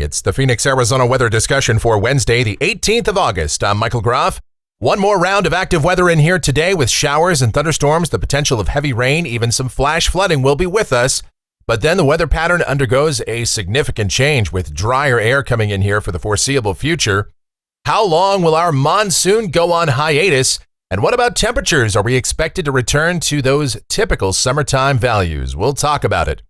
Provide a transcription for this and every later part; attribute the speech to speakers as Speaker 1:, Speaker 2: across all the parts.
Speaker 1: It's the Phoenix, Arizona weather discussion for Wednesday, the 18th of August. I'm Michael Groff. One more round of active weather in here today with showers and thunderstorms. The potential of heavy rain, even some flash flooding will be with us. But then the weather pattern undergoes a significant change with drier air coming in here for the foreseeable future. How long will our monsoon go on hiatus? And what about temperatures? Are we expected to return to those typical summertime values? We'll talk about it.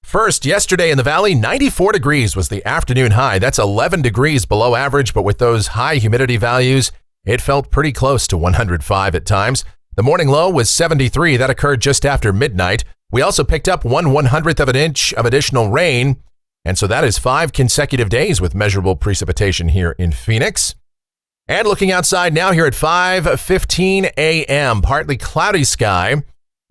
Speaker 1: First, yesterday in the valley, 94 degrees was the afternoon high. That's 11 degrees below average, but with those high humidity values, it felt pretty close to 105 at times. The morning low was 73. That occurred just after midnight. We also picked up 1/100th of an inch of additional rain, and so that is 5 consecutive days with measurable precipitation here in Phoenix. And looking outside now here at 5:15 a.m., partly cloudy sky.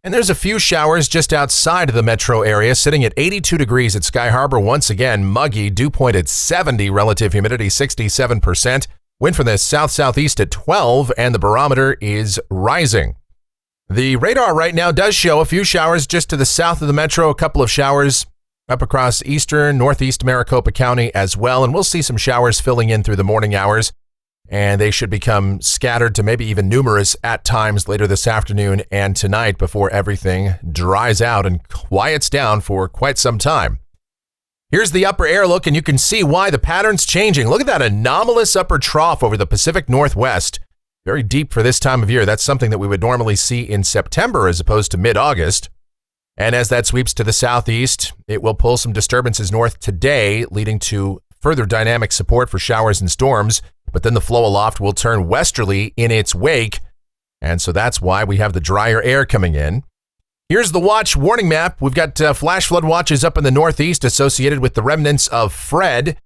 Speaker 1: And there's a few showers just outside of the metro area, sitting at 82 degrees at Sky Harbor. Once again, muggy, dew point at 70, relative humidity 67%. Wind from the south-southeast at 12, and the barometer is rising. The radar right now does show a few showers just to the south of the metro, a couple of showers up across eastern, northeast Maricopa County as well, and we'll see some showers filling in through the morning hours. And they should become scattered to maybe even numerous at times later this afternoon and tonight before everything dries out and quiets down for quite some time. Here's the upper air look, and you can see why the pattern's changing. Look at that anomalous upper trough over the Pacific Northwest. Very deep for this time of year. That's something that we would normally see in September as opposed to mid-August. And as that sweeps to the southeast, it will pull some disturbances north today, leading to further dynamic support for showers and storms. But then the flow aloft will turn westerly in its wake, and so that's why we have the drier air coming in. Here's the watch warning map. We've got flash flood watches up in the northeast associated with the remnants of Fred.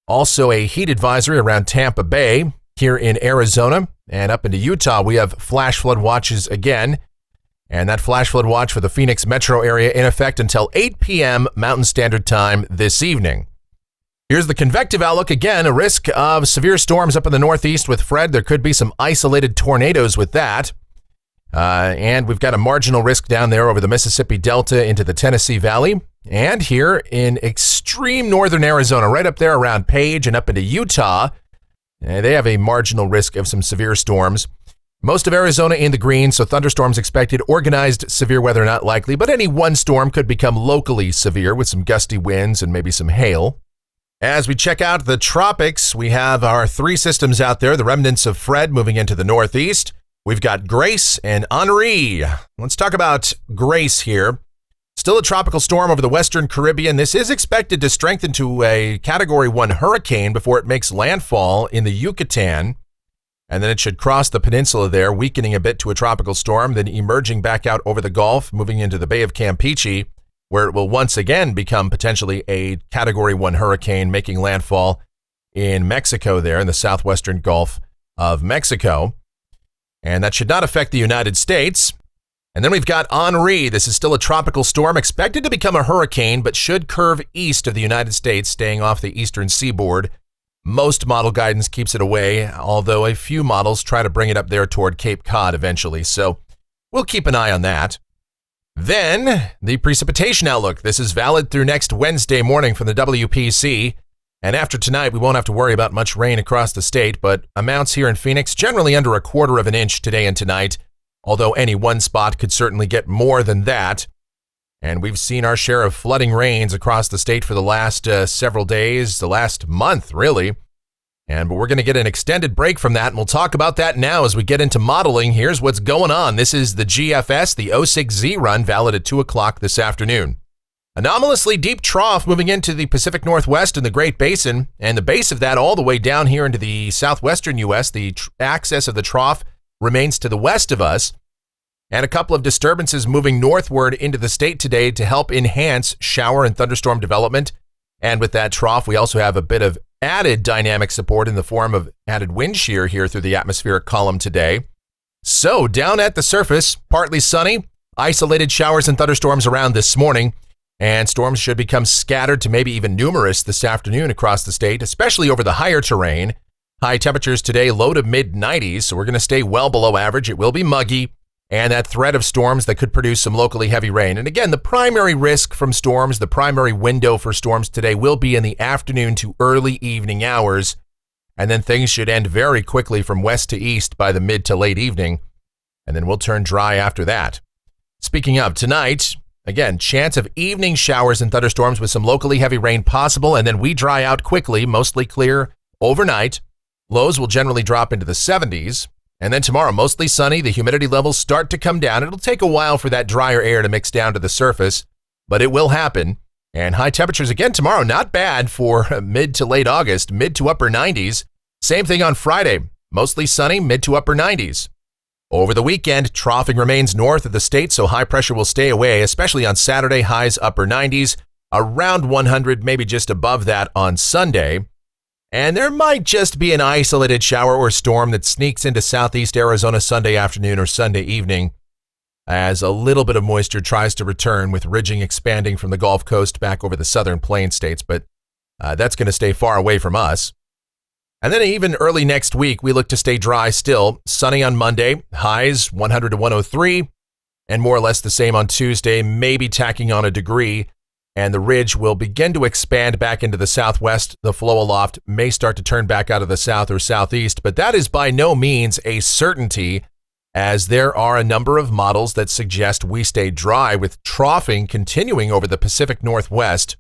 Speaker 1: Also a heat advisory around Tampa Bay here in Arizona, and up into Utah we have flash flood watches again. And that flash flood watch for the Phoenix metro area in effect until 8 p.m. Mountain Standard Time this evening. Here's the convective outlook. Again, a risk of severe storms up in the northeast with Fred. There could be some isolated tornadoes with that. And we've got a marginal risk down there over the Mississippi Delta into the Tennessee Valley. And here in extreme northern Arizona, right up there around Page and up into Utah, they have a marginal risk of some severe storms. Most of Arizona in the green, so thunderstorms expected. Organized severe weather not likely, but any one storm could become locally severe with some gusty winds and maybe some hail. As we check out the tropics, we have our 3 systems out there, the remnants of Fred moving into the northeast. We've got Grace and Henri. Let's talk about Grace here. Still a tropical storm over the western Caribbean. This is expected to strengthen to a Category 1 hurricane before it makes landfall in the Yucatan. And then it should cross the peninsula there, weakening a bit to a tropical storm, then emerging back out over the Gulf, moving into the Bay of Campeche, where it will once again become potentially a Category 1 hurricane, making landfall in Mexico there in the southwestern Gulf of Mexico. And that should not affect the United States. And then we've got Henri. This is still a tropical storm expected to become a hurricane, but should curve east of the United States, staying off the eastern seaboard. Most model guidance keeps it away, although a few models try to bring it up there toward Cape Cod eventually. So we'll keep an eye on that. Then, the precipitation outlook. This is valid through next Wednesday morning from the WPC. And after tonight, we won't have to worry about much rain across the state, but amounts here in Phoenix generally under 1/4 of an inch today and tonight, although any one spot could certainly get more than that. And we've seen our share of flooding rains across the state for the last several days, the last month, really. But we're going to get an extended break from that, and we'll talk about that now as we get into modeling. Here's what's going on. This is the GFS, the 06Z run, valid at 2 o'clock this afternoon. Anomalously deep trough moving into the Pacific Northwest and the Great Basin, and the base of that all the way down here into the southwestern U.S. The axis of the trough remains to the west of us, and a couple of disturbances moving northward into the state today to help enhance shower and thunderstorm development. And with that trough, we also have a bit of added dynamic support in the form of added wind shear here through the atmospheric column today. So down at the surface, partly sunny, isolated showers and thunderstorms around this morning, and storms should become scattered to maybe even numerous this afternoon across the state, especially over the higher terrain. High temperatures today, low to mid 90s, so we're going to stay well below average. It will be muggy, and that threat of storms that could produce some locally heavy rain. And again, the primary risk from storms, the primary window for storms today will be in the afternoon to early evening hours. And then things should end very quickly from west to east by the mid to late evening. And then we'll turn dry after that. Speaking of tonight, again, chance of evening showers and thunderstorms with some locally heavy rain possible. And then we dry out quickly, mostly clear overnight. Lows will generally drop into the 70s. And then tomorrow, mostly sunny. The humidity levels start to come down. It'll take a while for that drier air to mix down to the surface, but it will happen. And high temperatures again tomorrow, not bad for mid to late August, mid to upper 90s. Same thing on Friday, mostly sunny, mid to upper 90s. Over the weekend, troughing remains north of the state, so high pressure will stay away, especially on Saturday, highs upper 90s, around 100, maybe just above that on Sunday. And there might just be an isolated shower or storm that sneaks into southeast Arizona Sunday afternoon or Sunday evening as a little bit of moisture tries to return with ridging expanding from the Gulf Coast back over the southern plain states, but that's going to stay far away from us. And then even early next week, we look to stay dry still. Sunny on Monday, highs 100 to 103, and more or less the same on Tuesday, maybe tacking on a degree. And the ridge will begin to expand back into the southwest. The flow aloft may start to turn back out of the south or southeast, but that is by no means a certainty, as there are a number of models that suggest we stay dry with troughing continuing over the Pacific Northwest.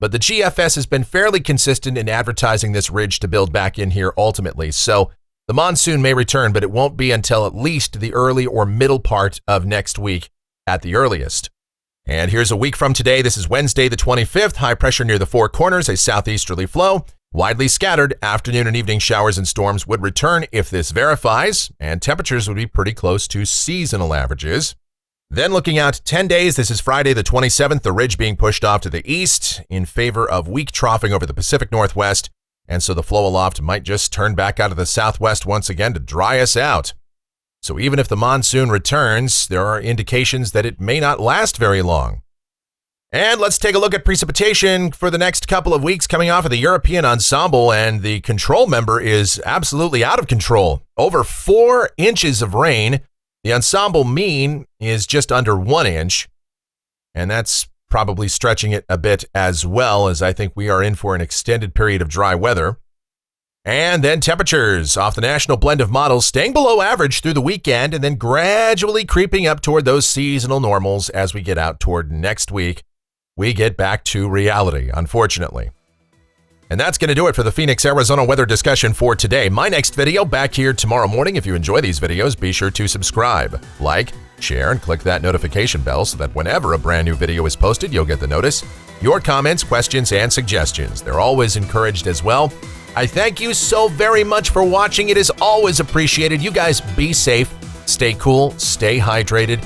Speaker 1: But the GFS has been fairly consistent in advertising this ridge to build back in here ultimately. So the monsoon may return, but it won't be until at least the early or middle part of next week at the earliest. And here's a week from today. This is Wednesday, the 25th. High pressure near the Four Corners, a southeasterly flow. Widely scattered afternoon and evening showers and storms would return if this verifies, and temperatures would be pretty close to seasonal averages. Then looking out 10 days, this is Friday, the 27th, the ridge being pushed off to the east in favor of weak troughing over the Pacific Northwest. And so the flow aloft might just turn back out of the southwest once again to dry us out. So even if the monsoon returns, there are indications that it may not last very long. And let's take a look at precipitation for the next couple of weeks coming off of the European ensemble, and the control member is absolutely out of control. Over 4 inches of rain. The ensemble mean is just under 1 inch, and that's probably stretching it a bit as well, as I think we are in for an extended period of dry weather. And then temperatures off the national blend of models staying below average through the weekend and then gradually creeping up toward those seasonal normals as we get out toward next week. We get back to reality, unfortunately. And that's going to do it for the Phoenix, Arizona weather discussion for today. My next video back here tomorrow morning. If you enjoy these videos, be sure to subscribe, like, share, and click that notification bell so that whenever a brand new video is posted, you'll get the notice. Your comments, questions, and suggestions, they're always encouraged as well. I thank you so very much for watching. It is always appreciated. You guys be safe, stay cool, stay hydrated.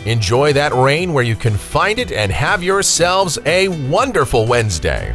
Speaker 1: Enjoy that rain where you can find it, and have yourselves a wonderful Wednesday.